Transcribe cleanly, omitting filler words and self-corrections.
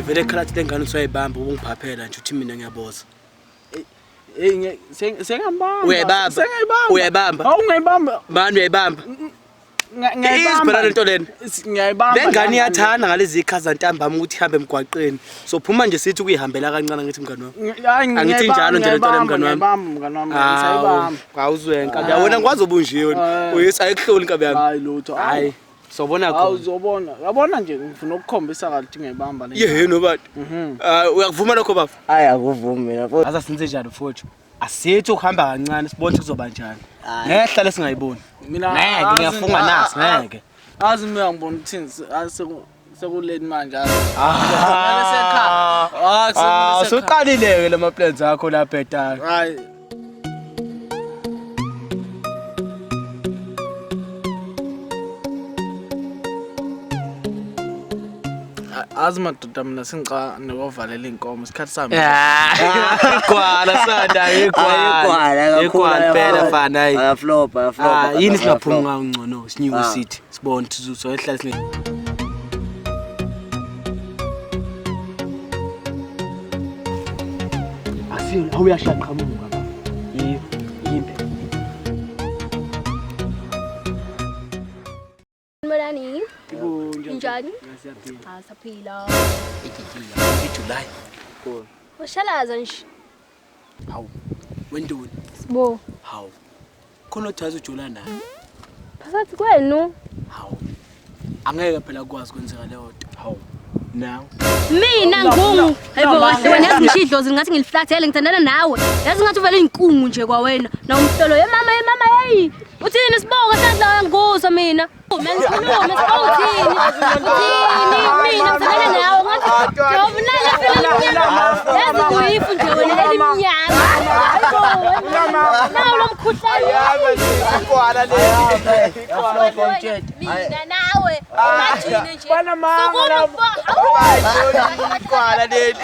vele ekhala lengane usayibamba ungiphaphela nje uthi mina ngiyaboza. Sengiyibamba. Uyayibamba. Awungayibamba. Mani uyayibamba. Ngiyayibamba lento lena. Ngiyayibamba. Lengane iyathanda ngalezi ikhaza ntambama ukuthi ihambe emgwaqeni. So phuma nje sithi ukuyihambela kancane ngithi mngani wami. Angithi njalo nje lento lengane wami. Ngiyayibamba mngani wami. Ngisayibamba. Awuzwenka. Ngiyabona ngikwazi ubunjiwe. Uyisa ayikuhloli inkabi yami. Hayi lutho. Hayi. Sobona khona. Awuzobona. Yabona nje ngifuna ukukhombisa kahle ukuthi ngiyibamba le. Yeheno bathi. Uyakuvuma lokho bafu? Hayi akuvumi mina futhi. Asa sinze njalo futhi. Asithi ukuhamba kancane sibone kuzoba njani. Ngehla lesingayiboni. Mina ngeke ngiyafunga nasi ngeke. Azi mina ngibona ukuthi sekuleni manje Soqalile lama plans akho lapha eTala. Hayi. Azi madoda mina singiqa nokuvalela inkomo isikhathi sami. Igwala sanda igwala phela fana hayi. Ayaflopa. Yini singaphuma ngawo ngcono sinyiwe sithi sibone sizo ehlala sine. Asini awuyashaqhamuka baba. Yimbe. Manani? Ibunja. Njani? Ngasiyaphila. Saphila. July. Cool. Washalaza nje. Hawu. Wendoni. Sibo. Hawu. Khona uthaza uJola naye. Phakathi kwenu. Hawu. Angeke phela kwazi kwenzeka le nto. Hawu. Nawe. Mina ngungu. Hayibo kahle wena yazi ngishidlozi ngathi ngiliflathele ngithandana nawe. Yazi ngathi uvela inkungu nje kwawena. Na umhlolo yemama hey. Uthini siboka sadla ngizwa mina. Mina ngifuna sibawuthini. Mina ngithandana nawe ngathi jobunala phela yazi uyifu nje wena elimnyama. Nawo lomkhuhlane. Igwala leli. Mina nawe ungathini nje. Bana mama. Igwala leli.